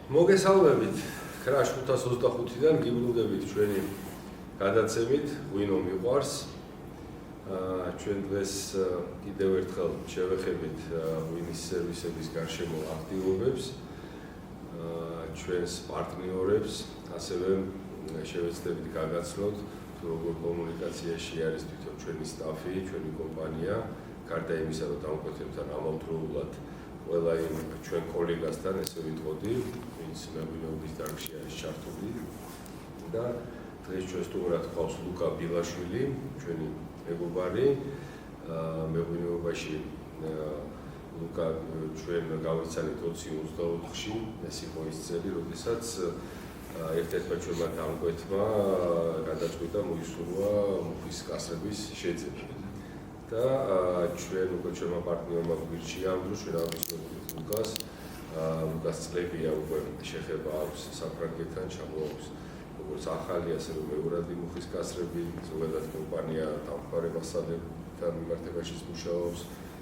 მოგესალმებით. Crash 525-დან გიბრუნდებით ჩვენი გადაცემით, ვინო მიყვარს. ჩვენ დღეს კიდევ ერთხელ შევეხებით ვინის სერვისების გარშემო აქტივობებს, ჩვენს პარტნიორებს, ასევე შევეცდებით გაგაცნოთ, თუ როგორ კომუნიკაციაში არის თვითონ ჩვენი სტაფი, ჩვენი კომპანია, გარდა იმისა, რომ დამკვეთებთან ამავდროულად ყველა იმ ჩვენ კოლეგასთან ესე ვიტყოდი, ვინც მეღვინეობის დარგში არის ჩართული და დღეს ჩვენ სტუმრად გვყავს ლუკა ბილაშვილი, ჩვენი მეგობარი მეღვინეობაში. ლუკა ჩვენ გავიცანით 2024-ში, ეს იყო ის წელი, როდესაც ერთ-ერთმა ჩვენმა დამკვეთმა გადაწყვიტა მოისურვა მუხის კასრების შეძენა. და ჩვენ უკვე ჩვენმა პარტნიორმა გვირჩია ამ დროს ჩვენ ავისმენთ ლუკას წლებია უკვე შეხება აქვს საფრანგეთთან ჩამოაქვს როგორც ახალი ასე რომ მეორადი მუხის კასრები ზოგადად კომპანია დამხმარებასთან მიმართებაშიც მუშაობს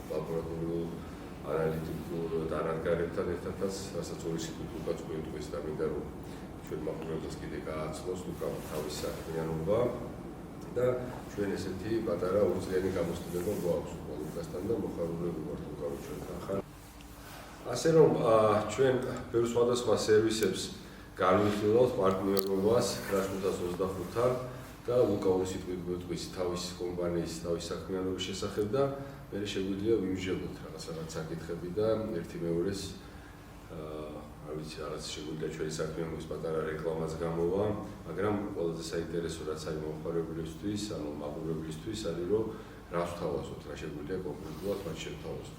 ლაბორატორიულ ანალიტიკურ დანადგარებთან ერთადაც რასაც ორი სიტყვით ლუკაც გვეტყვის და მინდა რომ ჩვენ მაყურებელს კიდე გააცნოს ლუკამ თავის საქმიანობა და ჩვენ ესეთი პატარა ორწლიანი გამოცდილება გვაქვს ლუკასთან და მოხარულები ვართ ლუკა ჩვენთან ხარ. ასე რომ ჩვენ ბევრ სხვადასხვა სერვისებს განვიხილავთ პარტნიორობას Crash 525-თან და ლუკა ორი სიტყვით გვეტყვის თავის კომპანიის თავის საქმიანობის შესახებ და მე შეგვიძლია ვიმსჯელოთ რაღაც საკითხები და ერთი მეორეს არ ვიცი რაღაც შეგვიძლია ჩვენი საქმიანობის პატარა რეკლამაც გამოვა, მაგრამ ყველაზე საინტერესო რაც არის მომხმარებლისთვის, ანუ მაყურებლისთვის არის რომ რას ვთავაზობთ, რა შეგვიძლია კონკრეტულად მათ შევთავაზოთ.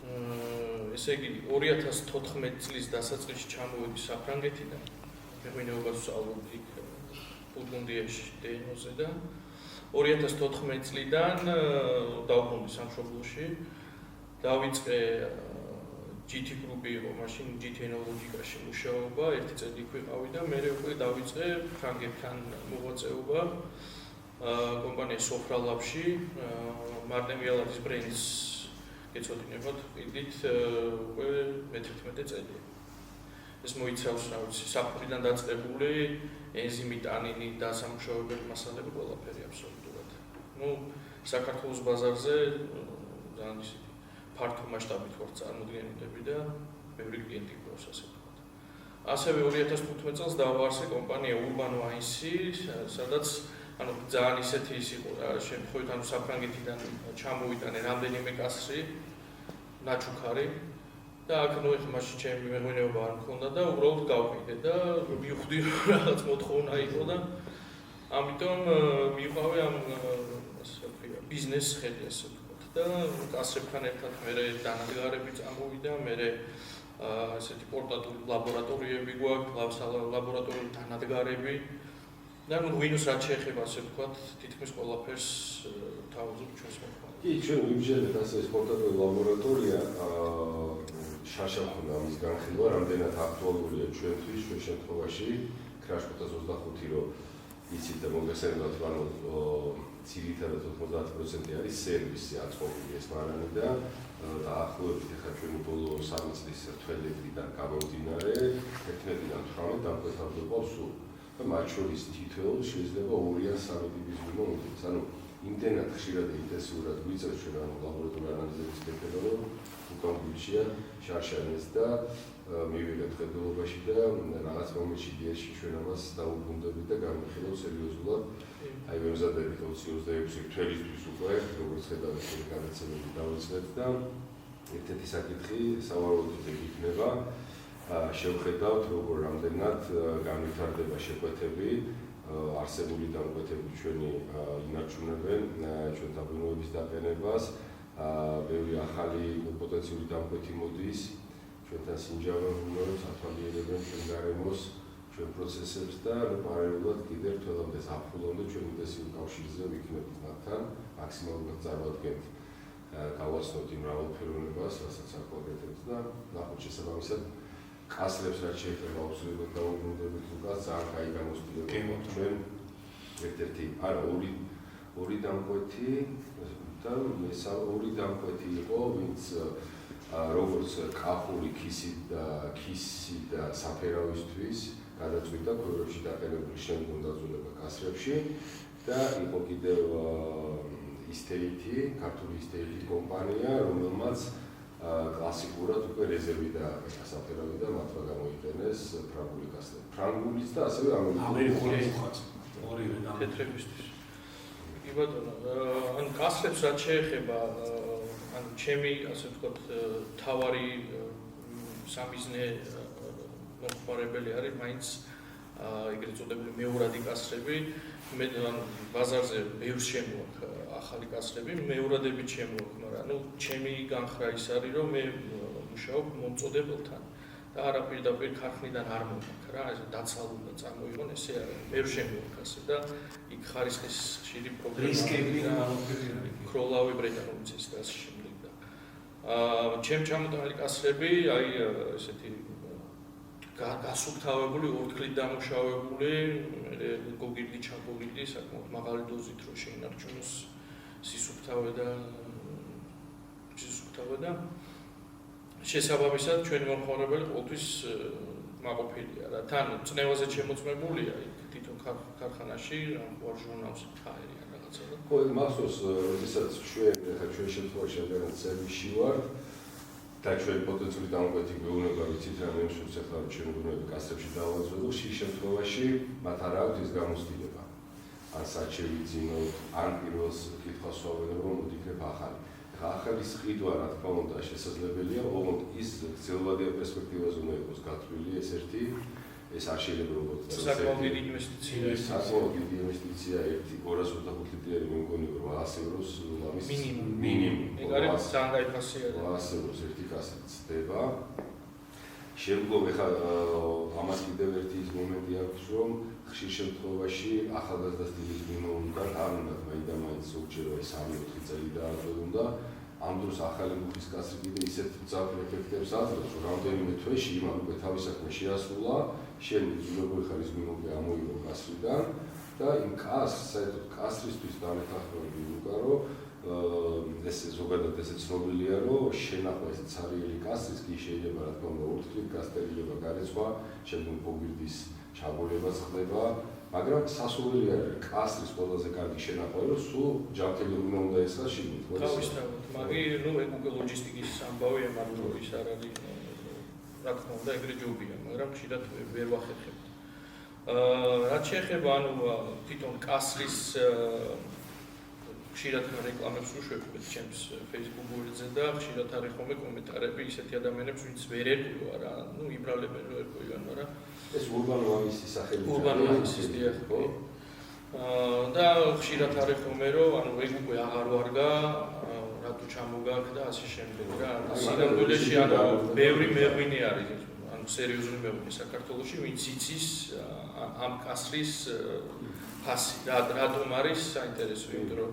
ესე იგი 2014 წლის დასაწყისში ჩამოვედი საფრანგეთიდან, მეღვინეობას ვსწავლობდი ბურგუნდიაში დენოზე და 2014 წლიდან დავბრუნდი სამშობლოში, დავიწყე GT გრუპი იყო, მაშინ GT ენერგეტიკაში მუშაობა, ერთი წელი იქ ვიყავი და მე უკვე დავიწყე ფრანგეთთან მოღვაწეობა კომპანია Sofra Lab-ში, მარტემიალაძის ბრენდს გეცოდინებათ, კიდით უკვე მე-11 წელია. ეს მოიცავს, რა ვიცი, საფრიდან დაწყებული ენზიმი, ტანინი და სამუშაოებელი მასალები ყველაფერი აბსოლუტურად. საქართველოს ბაზარზე ძალიან ისეთი ფართო მასშტაბით ვარ წარმოდგენილები და ბევრი კლიენტი გვაქვს ასე ვთქვათ. ასევე 2015 წელს დავაარსე კომპანია Urban Wines-ი, სადაც ანუ ძალიან ისეთი ის იყო რა შემთხვევით ანუ საფრანგეთიდან ჩამოვიტანე რამდენიმე კასრი, ნაჩუქარი და აქ ეხლა მაშინ ჩემი მეღვინეობა არ მქონდა და უბრალოდ გავყიდე და მივხვდი რომ რაღაც მოთხოვნა იყო და ამიტომ მივყავე ამ ასე ვთქვია ბიზნეს ხედი ასე და კასრებთან ერთად მე დანადგარები წამოვიდა, მე ასეთი პორტატული ლაბორატორიები გვაქვს, ლაბორატორიული დანადგარები და ღვინოს რაც შეეხება ასე ვთქვათ, თითქმის ყველაფერს თავაზობ ჩვენს მოხმარებას. კი, ჩვენ ვიმსჯელეთ ასე ეს პორტატული ლაბორატორია შარშა მქონდა ამის განხილვა, რამდენად აქტუალურია ჩვენთვის, ჩვენ შემთხვევაში Crash 525 რომ იცით და მოგესალმებით, ანუ ძირითადად 90% არის სერვისი აწყობილი ეს მარანი და დაახლოებით ახლა ჩვენი ბოლო 3 წლის თველებიდან გამომდინარე 11-დან 18 დამკვეთამდე ყავს სულ და მათ შორის თითოეულ შეიძლება 2 ან 3 ტიპის ღვინო მოდის. ანუ იმდენად ხშირად ინტენსიურად გვიწევს ჩვენ ამ ლაბორატორიული ანალიზების ტექნიკა რომ უკან გვიჩია შარშანეს და მივიღეთ ხედულობაში და რაღაც მომენტში დიაში ჩვენ ამას დაუბრუნდებით და განვიხილავთ სერიოზულად. აი ვემზადებით 2026 თველისთვის უკვე როგორც ხედავთ ეს განაცემები დავიწყეთ და ერთ-ერთი საკითხი სავარაუდოდ იქნება შევხედავთ როგორ რამდენად განვითარდება შეკვეთები არსებული დამკვეთები ჩვენი ინარჩუნებენ ჩვენ დაბრუნების დაყენებას ბევრი ახალი პოტენციური დამკვეთი მოდის ჩვენთან სიმჟავეებს ათვალიერებენ ჩვენ გარემოს ჩვენ პროცესებს და პარალელურად კიდევ თველამდე ზაფხულამდე ჩვენ ინტენსიურ კავშირზე ვიქნებით მათთან მაქსიმალურად წარმოადგენთ გავაცნოთ იმ რაოდენობას რასაც აკვაგეთებს და ნახოთ შესაბამისად კასრებს რაც შეეხება აუცილებლად დაუბრუნდებით ლუკას ძალიან კაი გამოცდილება ჩვენ ერთ-ერთი არა ორი დამკვეთი და მესამე ორი დამკვეთი იყო ვინც როგორც კახური ქისი და საფერავისთვის გადაწყვიტა ქვევრებში დაყენებული შემდგომ დაძველება კასრებში და იყო კიდევ ქართული ისთეიტი კომპანია, რომელმაც კლასიკურად უკვე რეზერვი დააკეთა საფერავი და მათმა გამოიყენეს ფრანგული კასრები. ფრანგულიც და ასევე ამერიკულიც. ორივე თეთრებისთვის. კი ბატონო, ანუ კასრებს რაც შეეხება, ანუ ჩემი ასე ვთქვათ, თავარი სამიზნე მომხმარებელი არის მაინც ეგრეთ წოდებული მეურადი კასრები. მე ბაზარზე ბევრ შემოაქვს ახალი კასრები, მეურადებით შემოაქვს, მაგრამ ანუ ჩემი განხრა ის არის, რომ მე მუშაობ მომწოდებელთან და არა პირდაპირ ქარხნიდან არ მომაქვს რა, ეს დაცალულ და წარმოიღონ, ესე არის. ბევრ შემოაქვს ასე და იქ ხარისხის ხშირი პრობლემა ქროლავი ბრიტანულიც და ასე შემდეგ და ჩემთანილი კასრები, აი ესეთი გასუფთავებული, ორთქლით დამუშავებული, გოგირდი ჩაგოგირდი, საკმაოდ მაღალი დოზით რო შეინარჩუნოს სისუფთავე და შესაბამისად ჩვენი მომხმარებელი ყოველთვის მაყოფილია რა. თან წნევაზე შემოწმებულია იქ თვითონ ქარხანაში, რამ ჟურნალს ხარია რაღაცა და ხო, მახსოვს, როდესაც ჩვენ შემთხვევაში სერვისში ვართ და ჩვენ პოტენციალური დამკვეთი გვეუბნება, ვიცით რა მეშუც ახლა ჩვენ გვეუბნება კასრებში დავაძველო, ხშირ შემთხვევაში მათ არ აქვს ის გამოცდილება. ან საჩევიძინოთ, ან პირველს კითხვას ვავენებ, რომ მოდიქნებ ახალი. ახალის ყიდვა, რა თქმა უნდა, შესაძლებელია, ოღონდ ის გრძელვადიან პერსპექტივაზე უნდა იყოს გათვლილი, ეს ერთი, ეს არ შეიძლება როგორც საკმაოდ დიდი ინვესტიცია. საკმაოდ დიდი ინვესტიცია, 225 ლიტრი მე მგონი 800 ევროს ამის მინიმუმ. ეგ არის ძალიან გაიფასია. 800 ევროს ერთი კასრი ცდება. შემდგომ ეხლა ამას კიდევ ერთი ის მომენტი აქვს, რომ ხშირ შემთხვევაში ახალგაზრდა სტილის მინიმუმიდან არ უნდა მაინდა-მაინც ზოგჯერ 3-4 წელი დააძლევდა. ამ დროს ახალი მუხის კასრი კიდე ისეთ მძაფრ ეფექტებს აძლევს, რომ რამდენიმე თვეში იმან უკვე თავის საქმე შეასრულა, შენ იძულებული ხარ ის მინიმუმი ამოიღო კასრიდან და იმ კასრს, საერთოდ კასრისთვის დამეთანხმები უკარო, ეს ზოგადად ესე ცნობილია, რომ შენახვა ეს ცარიელი კასრის კი შეიძლება რა თქმა უნდა ორთქლით გასტერილება გარეცხვა, შემდგომ გოგირდის ჩაბოლებაც ხდება, მაგრამ სასურველი არის კასრის ყველაზე კარგი შენახვა, რომ სულ ჯანმრთელი უნდა ესხა შიგნით. თავისთავად, მაგრამ ნუ ეგ უკვე ლოჯისტიკის ამბავია, მარტო ის არ არის, რა თქმა უნდა, ეგრე ჯობია, მაგრამ ხშირად ვერ ვახერხებ. რაც შეეხება ანუ თვითონ კასრის ხშირად რეკლამებს უშვებთ ჩემს Facebook-ზე და ხშირად არის ხოლმე კომენტარები ისეთი ადამიანებს, ვინც ვერ ერკვევა რა, ნუ იბრალებენ რომ ერკვევიან, მაგრამ ეს ურბანოვანის სახელი ურბანოვანის ხო? და ხშირად არის ხოლმე რომ ანუ ეგ უკვე აღარ ვარგა, რატო ჩამოგაქ და ასე შემდეგ რა. სინამდვილეში ანუ ბევრი მეღვინე არის, ანუ სერიოზული მეღვინე საქართველოში, ვინც იცის ამ კასრის ფასი, რატომ არის საინტერესო, იმიტომ რომ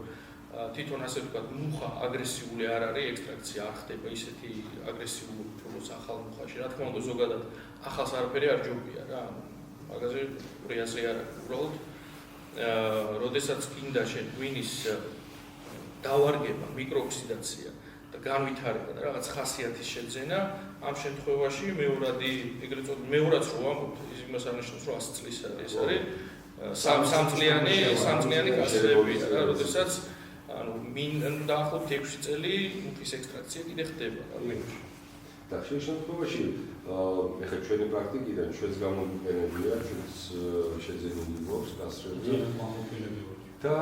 თვითონ ასე ვთქვათ, მუხა აგრესიული არ არის, ექსტრაქცია არ ხდება ისეთი აგრესიული, როგორც ახალ მუხაში. რა თქმა უნდა, ზოგადად ახალს არაფერი არ ჯობია რა. მაგაზე რეაზრი არ არის. უბრალოდ, როდესაც გინდა შენ ღვინის დავარგება, მიკროოქსიდაცია და განვითარება და რაღაც ხასიათის შეძენა, ამ შემთხვევაში მეურადი, ეგრეთ წოდებული მეურადს რო ამბობთ, ის იმას არნიშნავს, რომ 100 წლის არის, ეს არის სამწლიანი კასრები რა, როდესაც ანუ დაახლოებით 6 წელი მუხის ექსტრაქცია კიდე ხდება რა ღვინოში. და ხშირ შემთხვევაში ეხლა ჩვენი პრაქტიკიდან ჩვენს გამომიყენებია, ჩვენს შეძენილი გვაქვს კასრები და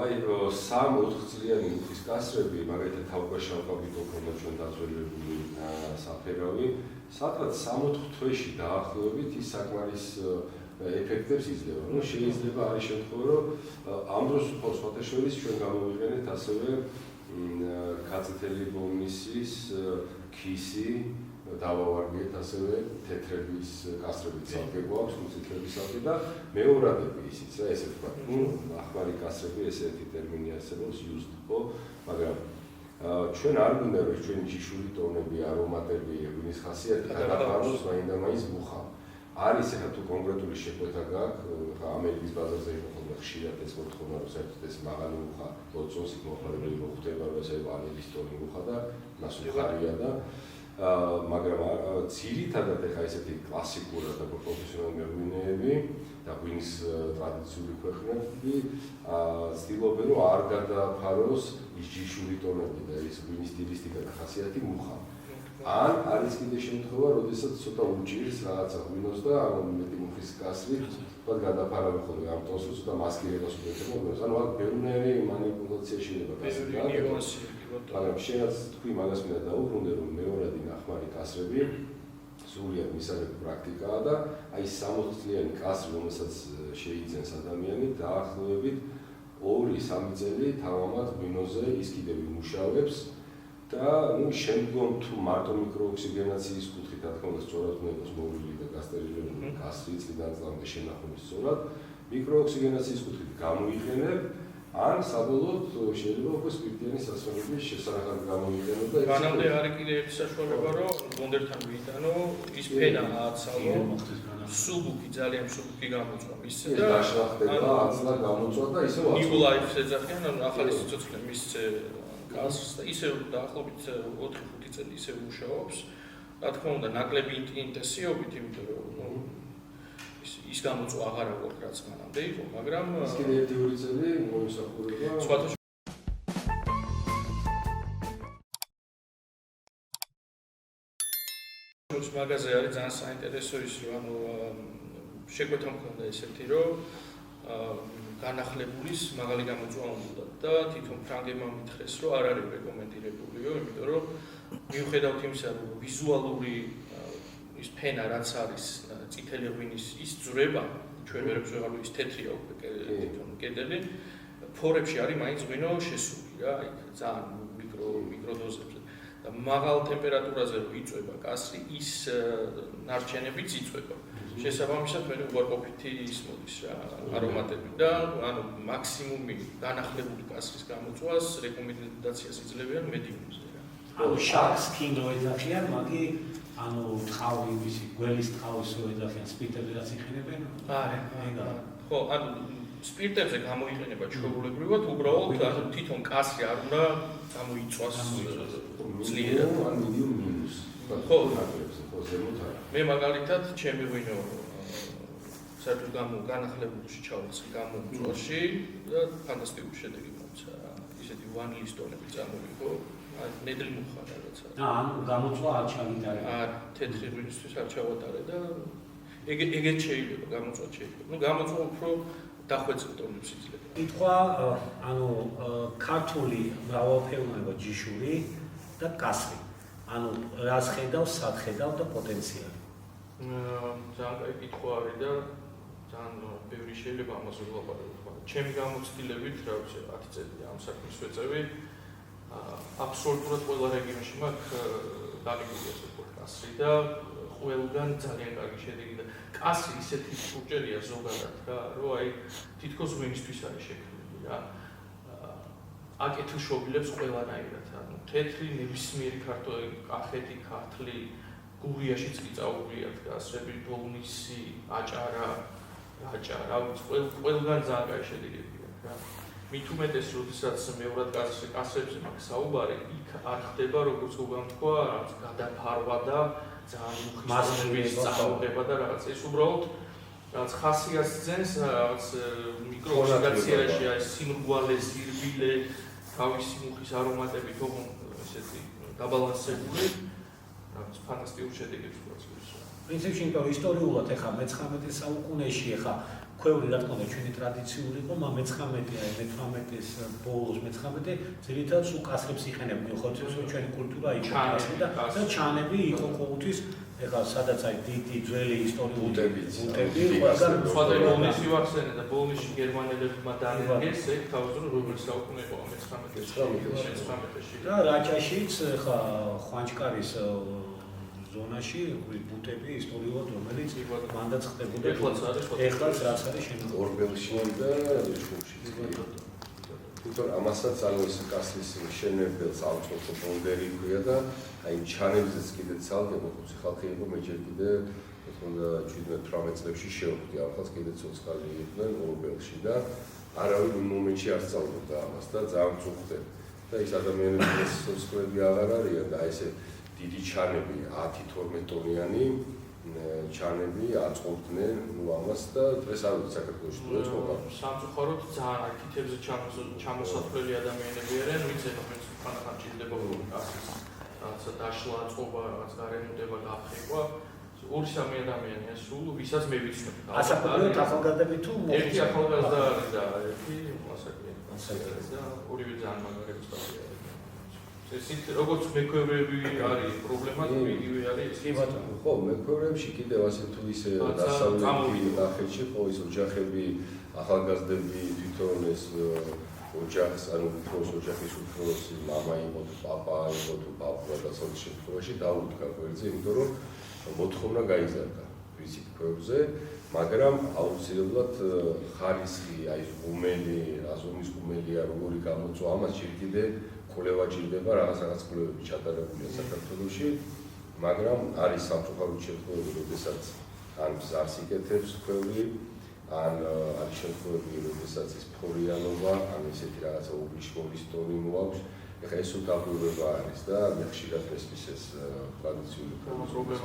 აი 3-4 წლიანი მუხის კასრები, მაგალითად თავგაშავკავით ოქრონა ჩვენ დაძველებული საფერავი, სადღაც 3-4 თვეში დაახლოებით ის საკმარის ეფექტებს იძლევა. ნუ შეიძლება არის შემთხვევა, რომ ამ დროს უფრო სხვათა შორის ჩვენ გამოვიყენეთ ასევე კაცეთელი ბოვნისის ქისი, დავავარგეთ ასევე თეთრების კასრებით სახე გვაქვს, მუცითების სახე და მეურადები ისიც რა, ესე ვთქვათ. ნუ ახალი კასრები ესეთი ტერმინი არსებობს used ხო, მაგრამ ჩვენ არ გვინდა რომ ჩვენი ჯიშური ტონები, არომატები, ღვინის ხასიათი გადაყაროს მაინდა-მაინც მუხა. არის ახლა თუ კონკრეტული შეკვეთა გაქვს, ამერიკის ბაზარზე იყო ხოლმე ხშირად ეს მოთხოვნა, რომ საერთოდ ეს მაღალი მუხა ლოცვას იქ მოხარებელი რო ხდება, რომ ესე ვანილის ტონი მუხა და მასუხარია და მაგრამ ძირითადად ახლა ესეთი კლასიკური და პროფესიონალური ღვინეები და ღვინის ტრადიციული ქვეყნები ცდილობენ რომ არ გადააფაროს ის ჯიშური ტონები და ის ღვინის სტილისტიკა და ხასიათი მუხა. ან არის კიდე შემთხვევა, როდესაც ცოტა უჭირს რაღაცა ღვინოს და მეტი მუხის გასვლით, თქვა გადაფარავენ ხოლმე ამ ტონს ცოტა მასკირებას უკეთებენ. ანუ აქ ბევრნაირი манипуляცია შეიძლება გასაგებია. მაგრამ შეიძლება თქვი მაგას მინდა დაუბრუნდე, რომ მეორადი ნახმარი კასრები სრულიად მისაღები პრაქტიკაა და აი 60 წლიანი კასრი, რომელსაც შეიძენს ადამიანი, დაახლოებით 2-3 წელი თავამად ღვინოზე ის კიდევ იმუშავებს და შემდგომ თუ მარტო მიკროოქსიგენაციის კუთხით, რა თქმა უნდა, სწორად უნდა იყოს მოვლილი და გასტერილებული კასრი წლიდან წლამდე შენახული სწორად, მიკროოქსიგენაციის კუთხით გამოიყენებ, ან საბოლოოდ შეიძლება უკვე სპირტიანი სასმელების შესანახად გამოიყენო და განამდე არის კიდე ერთი საშუალება, რომ ბონდერთან ვიტანო, ის ფენა ააცალო, სუბუქი ძალიან სუბუქი გამოწვა მისცე და დაშლახდება, აცლა გამოწვა და ისევ აცლა. New life ეძახიან, ანუ ახალი სიცოცხლე მისცე კასრს და ისევ დაახლოებით 4-5 წელი ისევ მუშაობს. რა თქმა უნდა, ნაკლები ინტენსივობით, იმიტომ რომ ის გამოწვა აღარ აქვს რაც მანამდე იყო, მაგრამ ის კიდე 1-2 წელი მოისახურება. სხვათა მაგაზე არის ძალიან საინტერესო ის, რომ ანუ შეკვეთა მქონდა ესეთი, რომ განახლებულის მაღალი გამოწვა უნდა და თვითონ ფრანგებმა მითხრეს, რომ არ არის რეკომენდირებულიო, იმიტომ რომ მიუხედავად იმისა, რომ ვიზუალური ის ფენა რაც არის წითელი ღვინის ის ძვრება, ჩვენ ვერებს ვეღარ ის თეთრია უკვე თვითონ კედელი, ფორებში არის მაინც ღვინო შესული რა, იქ ძალიან მიკროდოზებზე. და მაღალ ტემპერატურაზე რო იწვება კასრი, ის ნარჩენებიც იწვება. შესაბამისად მე უარყოფითი ის მოდის რა, არომატები და ანუ მაქსიმუმი განახლებული კასრის გამოწვას რეკომენდაციას იძლევიან მედიუმზე რა. ანუ შაქს კიდო ეძახიან, მაგი ანუ ტყავი ვისი გველის ტყავის რო ეძახიან, სპირტებსაც იყენებენ? არა. ხო, ანუ სპირტებზე გამოიყენება ჩვეულებრივად, უბრალოდ ანუ თვითონ კასრი არ უნდა გამოიწვას ძლიერად. ან მედიუმ მინუს. ხო, ხო, ზემოთ არა. მე მაგალითად ჩემი ღვინო საერთოდ განახლებულში ჩავეცი გამოწვაში და ფანტასტიკური შედეგი მომცა. ისეთი ვანილის ტონები წამოვიღო, ნედლი მუხა რაღაცა. ანუ გამოწვა არ ჩავიტარე. არა, თეთრი ღვინისთვის არ ჩავატარე და ეგეთ შეიძლება გამოწვა შეიძლება. ნუ გამოწვა უფრო დახვეწილ ტონებს იძლევა. კითხვა, ანუ ქართული მრავალფეროვნება ჯიშური და კასრი. ანუ რას ხედავს, სად ხედავ და პოტენციალი. ძალიან კაი კითხვა არის და ძალიან ბევრი შეიძლება ამაზე ვლაპარაკო. ჩემი გამოცდილებით, რა ვიცი, 10 წელი ამ საქმეს ვეწევი. აბსოლუტურად ყველა რეგიონში მაქვს დაგებული ესე ვთქვათ კასრი და ყველგან ძალიან კარგი შედეგი და კასრი ისეთი სურჭერია ზოგადად რა, რომ აი თითქოს ღვინისთვის არის შექმნილი რა. აკეთილშობილებს ყველანაირად, ანუ თეთრი ნებისმიერი ქართული, კახეთი, ქართლი, გურიაშიც კი წაუღია კასრები, ბოლნისი, აჭარა, რა ვიცი, ყველგან ძალიან კარგი შედეგები აქვს რა. მით უმეტეს, როდესაც მეორად კასრებზე მაქვს საუბარი, იქ არ ხდება, როგორც გოგამ თქვა, რაღაც გადაფარვა და ძალიან მუხის წაუღება და რაღაც ეს უბრალოდ რაც ხასიათს ძენს, რაღაც მიკროօქსიდაციაში არის სიმრგვალე, ზირბილე, თავისი მუხის არომატები თողონ ესეთი დაბალანსებული, რაღაც ფანტასტიკური შედეგებს გვაქვს. პრინციპში იმიტომ ისტორიულად ეხა მე-19 საუკუნეში ეხა ქვევრი რა თქმა უნდა ჩვენი ტრადიციული იყო, მაგრამ მე-18-ის ბოლოს მე-19 ძირითადად სულ კასრებს იყენებდნენ, ხო, ჩვენი კულტურა იყო კასრი და ჩანები იყო ყოველთვის ეხლა სადაც აი დიდი ძველი ისტორიული უტები ყველგან სხვათა ბოლნისი ვახსენე და ბოლნისში გერმანელებმა დაანგეს ეგ თავზე როგორც საუკუნე იყო მე-19-ში და რაჭაშიც ეხლა ხვანჭკარის ზონაში ბუტები ისტორიულად რომელიც მანდაც ხდებოდა ეხლაც რაც არის შენობა ორბელში და ჭუბში თვითონ ამასაც ანუ ეს კასრის შენებელს ალწოთო ბონდერი ქვია და აი ჩანებზეც კიდე ცალკე მოხუცი ხალხი იყო მე ჯერ კიდე 97-18 წლებში შევხვდი ახალს კიდე ცოცხალი იყვნენ ორბელში და არავინ იმ მომენტში არ სწავლობდა ამას და ძალიან წუხდნენ. და ის ადამიანები სოციალები აღარ არიან და ესე დიდი ჩანები 10-12 ტონიანი ჩანები აწყობდნენ ამას და დღეს არ ვიცი საქართველოში თუ ეწყობა. სამწუხაროდ ძალიან არქიტექტებზე ჩამოსათვლელი ადამიანები არიან, ვინც ეხლა ხან ჭირდება რაღაცა დაშლა აწყობა, რაღაც გარემოდება გაფრიყვა. 2-3 ადამიანია სულ, ვისაც მე ვიცნობ. ასაკობრივად ახალგაზრდები თუ ერთი ახალგაზრდა არის და ერთი ასაკიანი და ორივე ძალიან მაგარი სტატია. ესეთ როგორც მექვევრები არის პრობლემა, იგივე არის. კი ბატონო, ხო, მექვევრებში კიდევ ასე თუ ისე დასავლეთი ნახეთში ხო ის ოჯახები, ახალგაზრდები თვითონ ეს ოჯახს, ანუ უფროს ოჯახის უფროსი მამა იყო თუ პაპა იყო თუ პაპა და სხვა შემთხვევაში დაუდგა გვერდზე, იმიტომ რომ მოთხოვნა გაიზარდა ვიცით ქვებზე, მაგრამ აუცილებლად ხარისხი, აი ეს ღუმელი, რაზომის ღუმელია, როგორი გამოწვა, ამას ჯერ კვლევა ჭირდება, რაღაც კვლევები ჩატარებულია საქართველოში, მაგრამ არის სამწუხაროდ შემთხვევები, როდესაც ან მზარს იკეთებს ქვევრი, ან არის შემთხვევები, როდესაც ის ფორიანობა, ან ესეთი რაღაცა უბიშკოვის ტონი მოაქვს. ეხლა ეს უდაბურება არის და მე ხშირად მესმის ეს ტრადიციული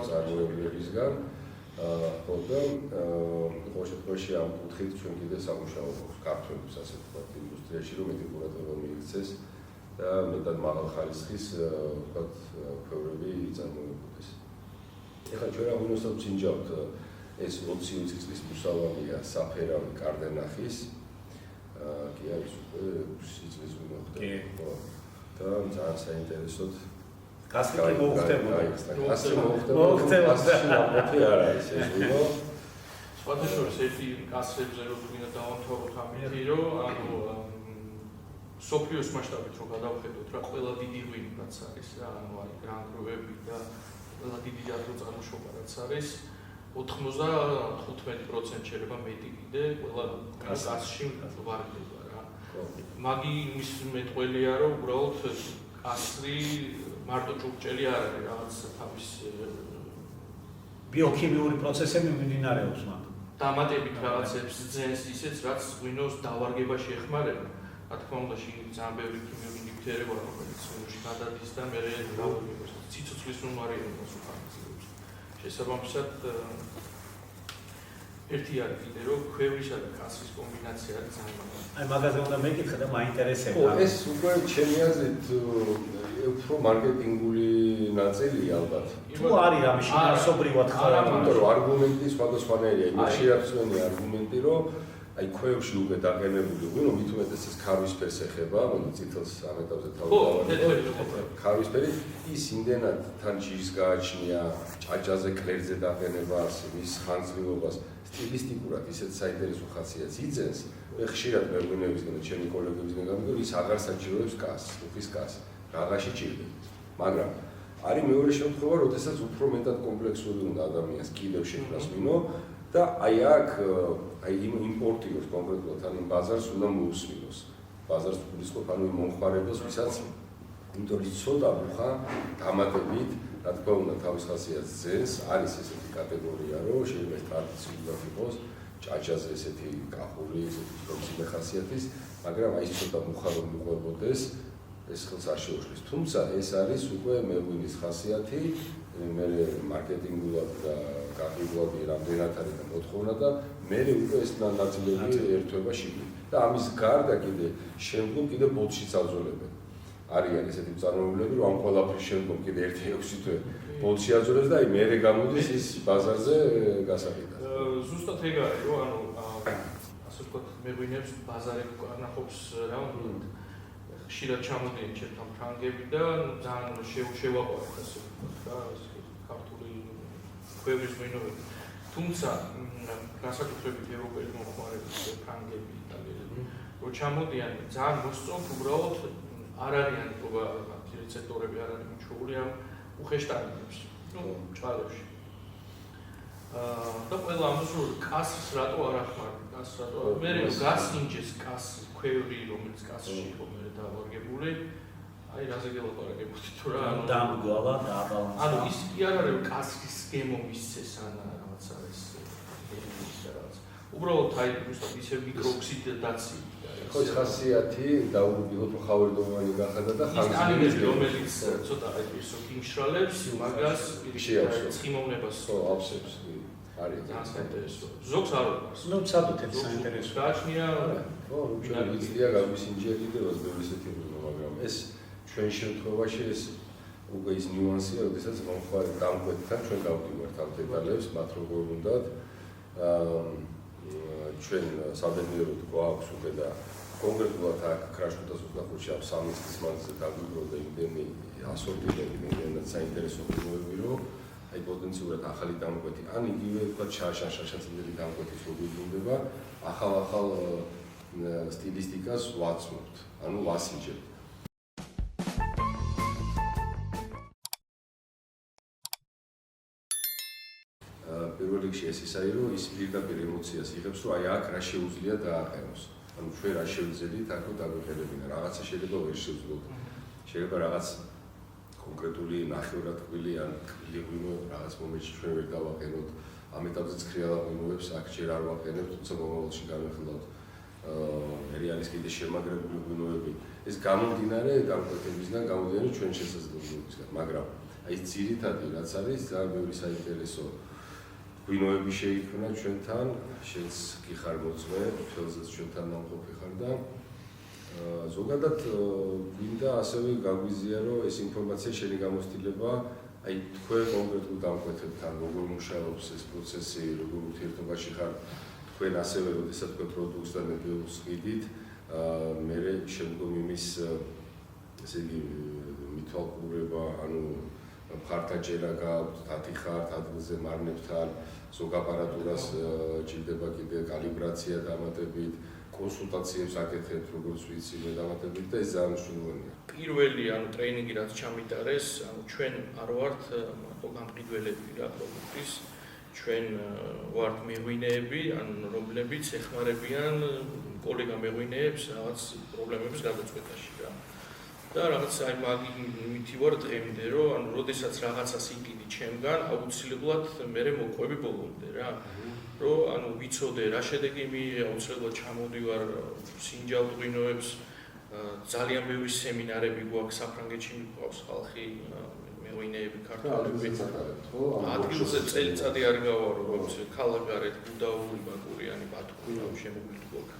წარმოებლებისგან. ხო და ყოველ შემთხვევაში ამ კუთხით ჩვენ კიდე სამუშაო გვაქვს ქართველებს, ასე ვთქვათ, ინდუსტრიაში, რომ მეტი ყურადღება მიიქცეს და მეტად მაღალ ხარისხის ვთქვათ ქვევრები წარმოებოდეს. ეხლა ჩვენ რა მინოსად ვცინჯავთ ეს 20 წლის მუსალამია საფერავი კარდენახის კი არის უკვე 6 წლის მოხდა. ხო. და ძალიან საინტერესოდ გასწრები მოხდებოდა. გასწრები მოხდებოდა. არ არის ეს ვინო. სხვათა შორის ერთი გასწრებზე რო თქვინა დავამთავროთ ამითი, რომ ანუ სოფიოს მასშტაბით რო გადავხედოთ რა ყველა დიდი ღვინი რაც არის რა, ანუ არის გრანგრუები და ყველა დიდი წარმოშობა რაც არის 95% შეიძლება მეტი კიდე ყველა გასში ვარდება რა. მაგი მის მეტყველია რომ უბრალოდ კასრი მარტო ჭურჭელი არ არის რაღაც თავის ბიოქიმიური პროცესები მიმდინარეობს მათ. დამატებით რაღაცებს ძენს ისეც რაც ღვინოს დავარგებაში ეხმარება. რა თქმა უნდა შეიძლება ძალიან ბევრი ქიმიური ნივთიერება რომელიც ღვინოში გადადის და მე დავარგებას ციცოცხლის უნარიანობას უხარისხებს. შესაბამისად ერთი არის კიდე რომ ქვევრისა და კასრის კომბინაცია არის ძალიან აი მაგაზე უნდა მეკითხა და მაინტერესებდა. ხო, ეს უკვე ჩემი აზრით უფრო მარკეტინგული ნაწილია ალბათ. თუ არის რამე შინაარსობრივად ხარ, იმიტომ რომ არგუმენტი სხვადასხვანაირია, შეიძლება ცნობილი არგუმენტი რომ აი ქვევრში უკვე დაყენებული ღვინო მით უმეტეს ეს ქარვისფერს ეხება, რომელიც წითელს ამ ეტაპზე თავი ქარვისფერი ის იმდენად თან ჯიშს გააჩნია, ჭაჭაზე კლერზე დაყენებას, მის ხანძრიობას სტილისტიკურად ისეთ საინტერესო ხასიათს იძენს, მე ხშირად მეღვინეებისგან და ჩემი კოლეგებისგან გამიგონი ის აღარ საჭიროებს კასს, უხის კასს, რაღაცში ჭირდება. მაგრამ არის მეორე შემთხვევა, როდესაც უფრო მეტად კომპლექსური უნდა ადამიანს კიდევ შექმნას ღვინო და აი აქ აი იმ იმპორტიორს კონკრეტულად ან იმ ბაზარს უნდა მოусმინოს. ბაზარს გულისხმობ ანუ იმ მომხმარებელს, ვისაც იმიტომ ის ცოტა მუხა დამატებით რა თქმა უნდა თავის ხასიათს ძენს, არის ესეთი კატეგორია, რომ შეიძლება ტრადიციულად იყოს ჭაჭაზე ესეთი კახური, ესეთი პროფესიული ხასიათის, მაგრამ აი ეს ცოტა მუხა რომ მიყვებოდეს, ეს ხელს არ შეუშლის. თუმცა ეს არის უკვე მეღვინის ხასიათი, მე მარკეტინგულად და გაგიგულად რამდენად არის მოთხოვნა და მე უკვე ეს ნაწილები ერთვება შიგნით. და ამის გარდა კიდე შემდგომ კიდე ბოლში წავძოლებენ. არიან ესეთი მწარმოებლები, რომ ამ ყველაფრის შემდგომ კიდე 1-6 თვე ბოლში აძოლებს და აი მერე გამოდის ის ბაზარზე გასაყიდად. ზუსტად ეგ არის, რომ ანუ ასე ვთქვათ, მეღვინეებს ბაზარები კარნახობს რა უნდა. ხშირად ჩამოდიან ჩემთან ფრანგები და ძალიან შევაყვარეთ ასე ვთქვათ რა, ქართული ქვევრის ღვინოები. თუმცა განსაკუთრებით ევროპელი მომხმარებლები, ფრანგები, იტალიელები, რომ ჩამოდიან ძალიან მოსწონთ უბრალოდ არ არიან რეცეპტორები არ არის მიჩვეული ამ უხეშტანებს, ნუ ჭალებში. და ყველა ამას რომ კასს რატო არ ახმარებ, კასს რატო მე გასინჯეს კასს ქვევრი რომელიც კასში იყო მე დავარგებული, აი რაზე გელაპარაკებოდი თუ რა დამგვალა და აბალანსა. ანუ ის კი არ არის რომ კასის გემო მისცეს ან რაღაც არის რაღაც. უბრალოდ აი ისე მიკროქსიდაცი ხო ეს ხასიათი დაუბრუნდით მხავერდოვანი გახადა და ხანგრძლივი რომელიც ცოტა აი ისო იმშრალებს მაგას ცხიმოვნებას ხო აფსებს არის საინტერესო ზოგს არ არის ნუ ცადოთ საინტერესო გააჩნია ხო ვიცია გავის ინჟინერიდებას ბევრი ისეთი მაგრამ ეს ჩვენ შემთხვევაში ეს უკვე ის ნიუანსია როდესაც მომხმარე დამკვეთთან ჩვენ გავდივართ ამ დეტალებს მათ როგორ უნდათ ჩვენ საბედნიეროდ გვაქვს უკვე და კონკრეტულად აქ Crash 2025-ში ამ 3 წლის მანძილზე დაგვიგროვდა იმდენი ასორტიმენტი, იმდენად საინტერესო ფილმები, რომ აი პოტენციურად ახალი დამკვეთი, ან იგივე თქვა შაშანშაშანცდელი დამკვეთის როგორ უნდა, ახალ სტილისტიკას ვაცნობთ, ანუ ვასინჯებთ. პირველ რიგში ეს ისაა, რომ ის პირდაპირ ემოციას იღებს, რომ აი აქ რა შეუძლია დააყენოს. ანუ ჩვენ რა შევძელით, აქ რომ დაგვეყელებინა, რაღაცა შეიძლება ვერ შევძლოთ. შეიძლება რაღაც კონკრეტული ნახევრადკვილი ან კვლივ რაღაც მომენტში ჩვენ ვერ დავაყენოთ. ამ ეტაპზეც ქრიალაღუნებს აქ ჯერ არ ვაყენებთ, თუმცა მომავალში განვიხილავთ რეალის კიდე შემაგრებული ღვინოები. ეს გამომდინარე დამკვეთებისგან, გამომდინარე ჩვენ შესაძლებლობებისგან, მაგრამ აი ეს ძირითადი რაც არის, ძალიან ბევრი საინტერესო ღვინოები შეიქმნა ჩვენთან, შენც კი ხარ მოწმე, თელზეც ჩვენთან მომყოფი ხარ და ზოგადად გვინდა ასევე გაგვიზია, რომ ეს ინფორმაცია შენი გამოცდილება, აი თქვენ კონკრეტულ დამკვეთებთან როგორ მუშაობს ეს პროცესი, როგორ ურთიერთობაში ხარ, თქვენ ასევე როდესაც თქვენ პროდუქტს და ნებიულს ყიდით, მე შემდგომ იმის ესე იგი მithვალყურება, ანუ მხარდაჭერა გაქვთ, დათიხართ ადგილზე მარნებთან, ზოგ აპარატურას ჭირდება კიდე კალიბრაცია დამატებით, კონსულტაციებს აკეთებთ, როგორც ვიცი, დამატებით და ეს ძალიან მნიშვნელოვანია. პირველი ანუ ტრეინინგი რაც ჩამიტარეს, ანუ ჩვენ არ ვართ გამყიდველები რა პროდუქტის, ჩვენ ვართ მეღვინეები, ანუ რომლებიც ეხმარებიან კოლეგა მეღვინეებს რაღაც პრობლემების გადაწყვეტაში რა. და რაღაც აი მაგითი ვარ დღემდე, რომ ანუ როდესაც რაღაცას იყიდი ჩემგან, აუცილებლად მე მოყვები ბოლომდე რა. რომ ანუ ვიცოდე რა შედეგი მიიღე, აუცილებლად ჩამოდივარ სინჯალ ღვინოებს, ძალიან ბევრი სემინარები გვაქვს საფრანგეთში მიყავს ხალხი, მეღვინეები, ქართველები. ადგილზე წელიწადი არ გავარო, როგორც ქალაგარეთ, გუდაური, ბაკურიანი, ბათუმი, შემოგვიდგ გვაქვს.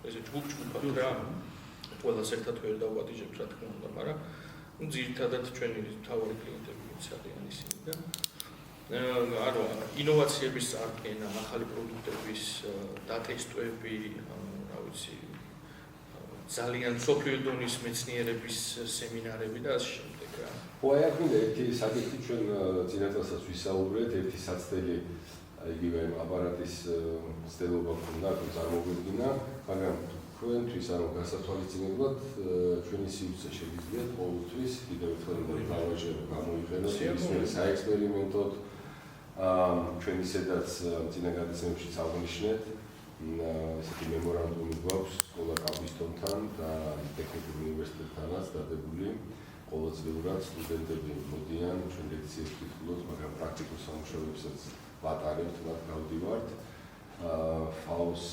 ესე ჯგუფ-ჯგუფად რა. ყველას ერთად ვერ დავადიჟებთ რა თქმა უნდა, მაგრამ ძირითადად ჩვენი მთავარი კლიენტები არიან ისინი და ანუ ინოვაციების წარდგენა, ახალი პროდუქტების დატესტვები, რა ვიცი, ძალიან სოფლიო დონის მეცნიერების სემინარები და ასე შემდეგ რა. აი აქ მინდა ერთი საკითხი ჩვენ წინასწარსაც ვისაუბრეთ, ერთი საცდელი იგივე აპარატის ცდელობა ქონდა, თუ წარმოგვიდგინა, მაგრამ ჩვენთვის ანუ გასათვალისწინებლად ჩვენი სივრცე შეგიძლიათ ყოველთვის კიდევ ერთხელ დავაჯერო გამოიყენოთ ის საექსპერიმენტოდ ჩვენი სადაც წინა გადაცემებში აღნიშნეთ ესეთი მემორანდუმი გვაქვს სკოლა კაპისტონთან და ტექნიკურ უნივერსიტეტთანაც დადებული ყოველწლიურად სტუდენტები მოდიან ჩვენ ლექციებს ვკითხულობთ მაგრამ პრაქტიკულ სამუშაოებსაც ვატარებთ მათ გავდივართ ფაუს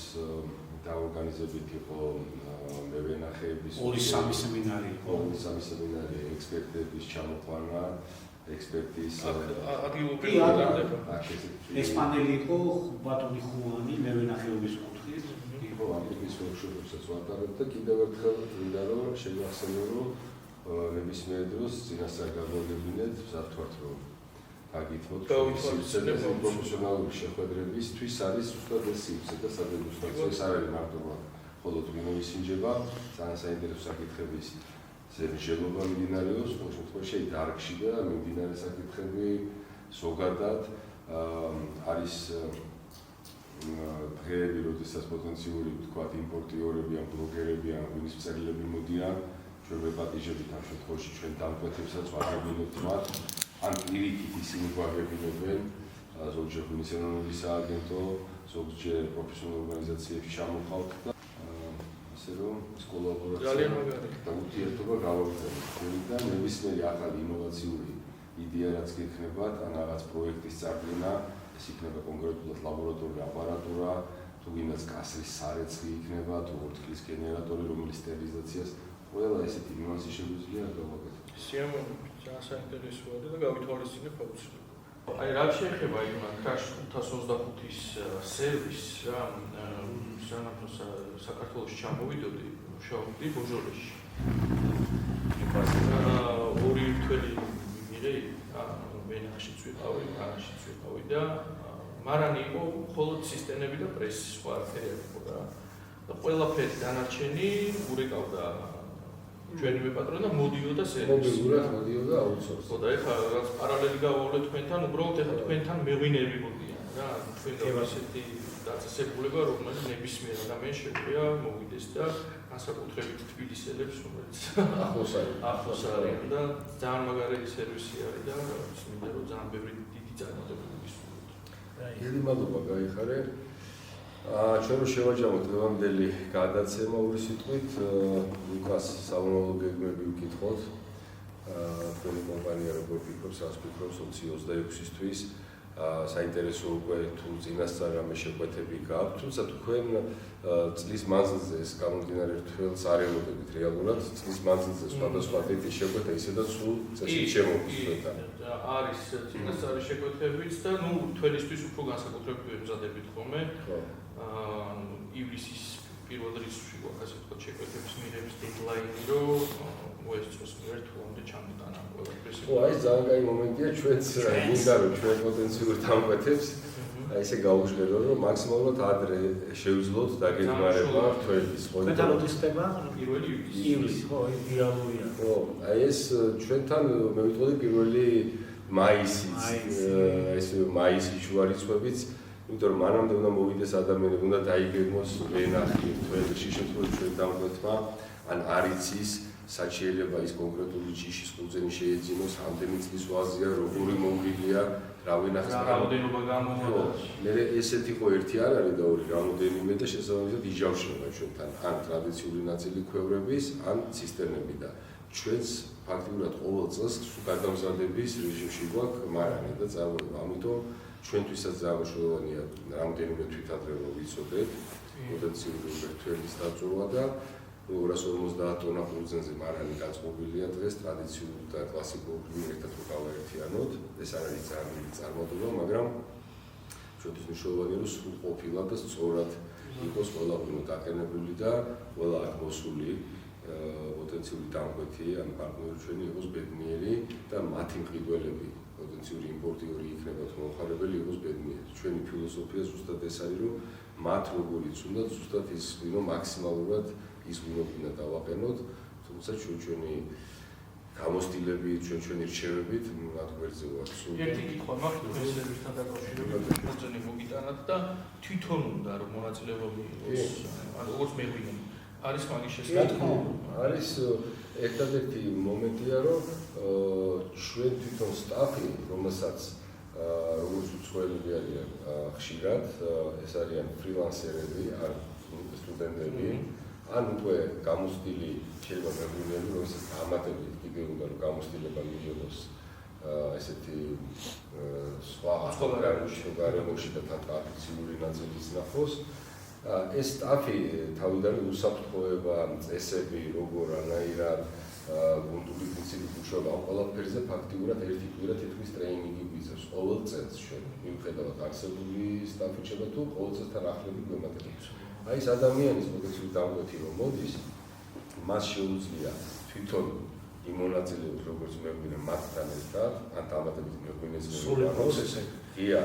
დაორგანიზებით იყო მევენახეების 2-3 სემინარი იყო 2-3 სემინარი ექსპერტების ჩამოყვანა ექსპერტის ადგილობრივი დადება ეს პანელი იყო ბატონი ხუანი მევენახეობის კუთხით იყო ამის ვორქშოპებსაც ვატარებთ და კიდევ ერთხელ მინდა რომ შევახსენო რომ ნებისმიერ დროს წინასწარ გამოგებინეთ საფრთხეთ რომ აგითმოთ პროფესიონალური შეხვედრებისთვის არის უბრალოდ ეს სივრცე და სადედუსტაცია ეს არ არის მარტო მხოლოდ ღვინოვის სინჯება, ძალიან საინტერესო საკითხების ზემჟელობა მიმდინარეობს, ყოველ შემთხვევაში დარგში და მიმდინარე საკითხები ზოგადად არის დღეები, როდესაც პოტენციური ვთქვათ იმპორტიორები ან ბლოგერები ან ღვინის მწერლები მოდიან, ჩვენ ვეპატიჟებით ამ შემთხვევაში ჩვენ დამკვეთებსაც ვაგებინებთ მათ ან პირიქით ისინი გვაგებინებენ, ზოგჯერ ღვინის ეროვნული სააგენტო, ზოგჯერ პროფესიონალურ ორგანიზაციებში ჩამოყავთ და ასე რომ ეს კოლაბორაცია და ურთიერთობა გავაკეთებთ და ნებისმიერი ახალი ინოვაციური იდეა რაც გექნებათ, ან რაღაც პროექტის წარდგენა, ეს იქნება კონკრეტულად ლაბორატორიული აპარატურა, თუ გინდათ კასრის სარეცხი იქნება, თუ ორთქლის გენერატორი, რომელიც სტერილიზაციას ყველა ესეთი ნიუანსი შეგვიძლია გავაკეთოთ. სიამოვნებით, ძალიან საინტერესოა და გავითვალისწინებ აუცილებლად. აი რა შეეხება იმ Crash 525-ის სერვისს რა სანამ საქართველოში ჩამოვიდოდი, მუშაობდი ბოჟოლეში. ორი თველი მიღე ვენახშიც ვიყავი, განაშიც ვიყავი და მარანი იყო მხოლოდ სისტემები და პრესი, სხვა არაფერი არ იყო რა. და ყველაფერი დანარჩენი ურეკავდა ჩვენივე პატრონი და მოდიოდა სერვისში. მოდიოდა აუთსორსი. ხო და ეხლა რაც პარალელი გავავლე თქვენთან, უბრალოდ ეხლა თქვენთან მეღვინეები მოდიან რა. თქვენ ისეთი დაწესებულება, რომელიც ნებისმიერ ადამიანს შეგვიძლია მოვიდეს და განსაკუთრებით თბილისელებს, რომელიც ახლოს არიან და ძალიან მაგარი სერვისი არის და მინდა რომ ძალიან ბევრი დიდი წარმატებული ვისურვოთ. დიდი მადლობა გაიხარე. ჩვენ რომ შევაჯამოთ დღევანდელი გადაცემა ორი სიტყვით, ლუკას სამომავლო გეგმები ვკითხოთ. თქვენი კომპანია როგორ ფიქრობს, რას ფიქრობს 2026-ისთვის. საინტერესო უკვე თუ წინასწარ რამე შეკვეთები გაქვთ, თუმცა თქვენ წლის მანძილზე ეს გამომდინარე რთველს არ ელოდებით რეალურად, წლის მანძილზე სხვადასხვა ტიპის შეკვეთა ისედაც სულ წესით შემოგვიწევთ. არის წინასწარი შეკვეთებიც და ნუ თველისთვის უფრო განსაკუთრებით ვემზადებით ხოლმე. ივლისის პირველ რიცხვში გვაქვს ასე ვთქვათ შეკვეთების მიღების დედლაინი, რომ მოესწროს მიერ თულამდე ჩამოტანა ყველაფერს. ხო, აი ეს ძალიან კაი მომენტია ჩვენც მინდა რომ ჩვენ პოტენციურ დამკვეთებს აი ესე გავუჟღეროთ რომ მაქსიმალურად ადრე შევძლოთ დაგეგმარება თველის ხო. თქვენთან როდის ხდება? 1 ივლისი, ხო, იდეალურია. ხო, აი ეს ჩვენთან მე ვიტყოდი 1 მაისიც, ეს მაისის შუა რიცხვებიც, იმიტომ რომ მანამდე უნდა მოვიდეს ადამიანები, უნდა დაიგეგმოს ვენახი თველი შიშეთქოს ჩვენ დამკვეთმა, ან არიცის სად შეიძლება ის კონკრეტული ჯიშის ყურძენი შეეძინოს, ამდენი წლის ვაზია, როგორი მოვლილია, რა ვენახის რაოდენობა გამოვა. მე ესეთი ხო ერთი არ არის და ორი რამოდენიმე და შესაბამისად იჯავშება ჩვენთან ან ტრადიციული ნაწილი ქვევრების, ან ცისტერნები და ჩვენს ფაქტიურად ყოველ წელს გადამზადების რეჟიმში გვაქვს მარანი და წარმოება. ამიტომ ჩვენთვისაც ძალიან მნიშვნელოვანია რამდენიმე თვითადრევლო ვიცოდეთ, პოტენციური თველის დაწურვა და 250 ტონა ყურძენზე მარანი გაწყობილია დღეს ტრადიციული და კლასიკური ერთად რო გავაერთიანოთ, ეს არ არის ძალიან დიდი წარმატება, მაგრამ ჩვენთვის მნიშვნელოვანია რომ სრულყოფილად და სწორად იყოს ყველა ღვინო დაყენებული და ყველა აქ მოსული პოტენციური დამკვეთი ან პარტნიორი ჩვენი იყოს ბედნიერი და მათი მყიდველები პოტენციური იმპორტიორი იქნება თუ მომხარებელი იყოს ბედნიერი. ჩვენი ფილოსოფია ზუსტად ეს არის რომ მათ როგორიც უნდა ზუსტად ის ღვინო მაქსიმალურად ის ღვინო უნდა დავაყენოთ, თუმცა ჩვენი გამოსtildeები, ჩვენი რჩევებით მათ გვერდზე ვარ. ერთი კითხვა მაქვს სერვისთან დაკავშირებით, მოწონი მოგიტანათ და თვითონ უნდა რომ მონაწილეობა მიიღოს, ან როგორც მეღვინე. არის მაგის შესაძლებლობა? არის ერთადერთი მომენტია, რომ ჩვენ თვითონ სტაფი, რომელსაც როგორც უცხოელები არიან ხშირად, ეს არიან ფრილანსერები, ან სტუდენტები, ან უკვე გამოცდილი შეიძლება მეღვინეები, რომელსაც დამატებით კიდე უნდა რომ გამოცდილება მიიღოს ესეთი სხვა გარემოში და ტრადიციული ნაწილის ნახოს. ეს სტაფი თავიდან უსაფრთხოება, წესები, როგორ ანაირად გუნდური პრინციპით მუშაობა ამ ყველაფერზე ფაქტიურად ერთი კვირა თითქმის ტრეინინგი გვიწევს ყოველ წელს ჩვენ. მიუხედავად არსებული სტაფით შეება თუ ყოველ წელს თან ახლები გვემატებებს. აი ეს ადამიანის პოტენციური დამკვეთი რომ მოდის, მას შეუძლია თვითონ იმონაწილეებს როგორც მეღვინე მათთან ერთად, ან დამატებით მეღვინეს სრული პროცესი. ღია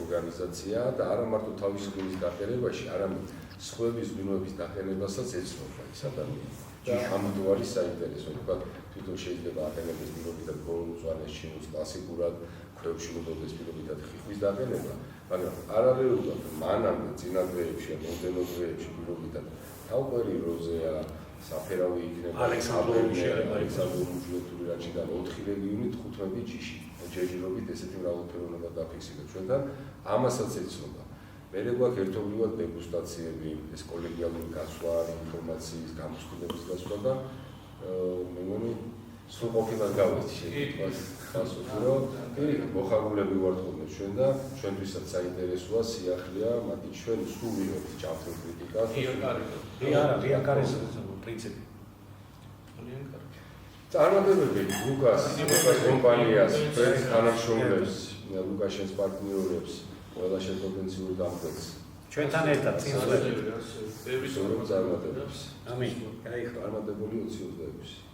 ორგანიზაცია და არა მარტო თავის ღვინის დაყენებაში, არამედ სხვების ღვინოების დაყენებასაც ეცნობა ეს ადამიანი. და ამიტომ არის საინტერესო, თქვა თვითონ შეიძლება აყენებდეს ღვინოებიდან ბოლომწვანეს ჩინოს კლასიკურად, ქვევრში მოდოდეს ღვინოებიდან ხიხვის დაყენება, მაგრამ პარალელურად მანამდე წინა დღეებში, მომდევნო დღეებში ღვინოებიდან თავყვერი როზეა, საფერავი იქნება, ალექსანდრე მუჟლეტური რაჭიდან 4 რეგიონი 15 ჯიში. ჯერჯერობით ესეთი მრავალფეროვნება დაფიქსირდა ჩვენთან, ამასაც ეცნობა. მერე გვაქვს ერთობლივად დეგუსტაციები, ეს კოლეგიალური გასვლა, ინფორმაციის გამოსtildeების გასვლა და მე მგონი სრულყოფილად გავიცი შეკითხვას ხალხს რომ მოხარულები ვართ ხოლმე ჩვენ და ჩვენთვისაც საინტერესოა სიახლეა მათი ჩვენ სულ ვიღებთ ჭავთ კრიტიკას რიაკარის პრინციპი წარმატებები ლუკას კომპანიას ფრენს თანამშრომლებს ლუკაშენს პარტნიორებს ყველა შეპოტენციურ დამკვეთს ჩვენთან ერთად წინსვლები ბევრი წარმატებებს ამინ გაიხრო წარმატებული 2026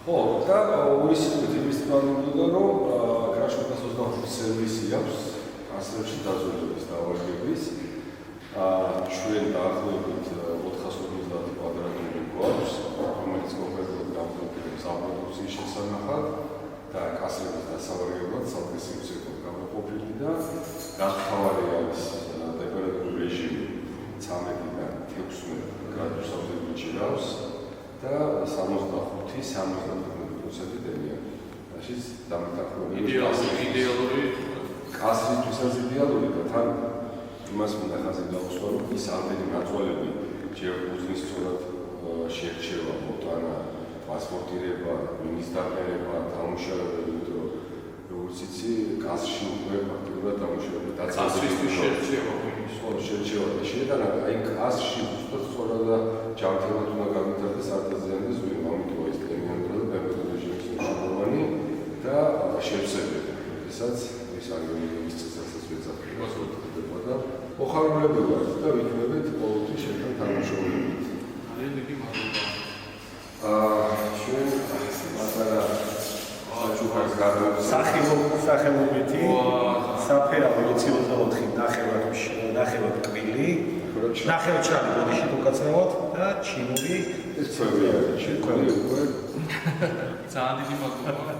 ხო და უისწრებით იმის თვალყურდა რომ კრაშკას 25 სერვისი აქვს ასრებში დაზვერვის და ვარგების ჩვენ დაახლოებით 450 კვადრატული გვაქვს რომელიც კონკრეტულად გამოყენებს საპროდუქციის შესანახად და კასრების დასავარგებლად სალფესიუსებად გამოყოფილი და გასთავარი არის ტემპერატურის რეჟიმი 13-დან 16 გრადუსამდე მიჩნევს და 65-75% ტემპერატურა. რაშიც დამეთანხმებული იდეალური კასრისთვისაც იდეალური და თან იმას მინდა ხაზი დავუსვა რომ ის ამდენი ნაწვალები ჯერ უძნის სწორად შერჩევა, მოტანა, პასპორტირება, მინის დაყენება, დამუშავება, იმიტომ როგორც იცი, კასრში უკვე ფაქტობრივად დამუშავება კასრისთვის შერჩევა შერჩევა და შეიტანა აი კასრში სწორად და ჯანმრთელად უნდა განვითარდეს არტეზიანის ზღვი, ამიტომ ეს ტემპერატურა და ტემპერატურის რეჟიმის მნიშვნელოვანი და შევსებები, როდესაც ეს არგუმენტების წესასაც ვეცადებ და მოხარულები ვართ და ვიქნებით ყოველთვის შენთან თანამშრომლობით. ძალიან დიდი მადლობა. ჩვენ მასალა აჩუქარს გადავწყვეტ სახელობითი საფერავი 24 ნახევად კვილი ნახევად შავი ბოდიში უკაცრავად და ჩინური ეს ჩვენი არის ჩვენ უკვე ძალიან დიდი მადლობა.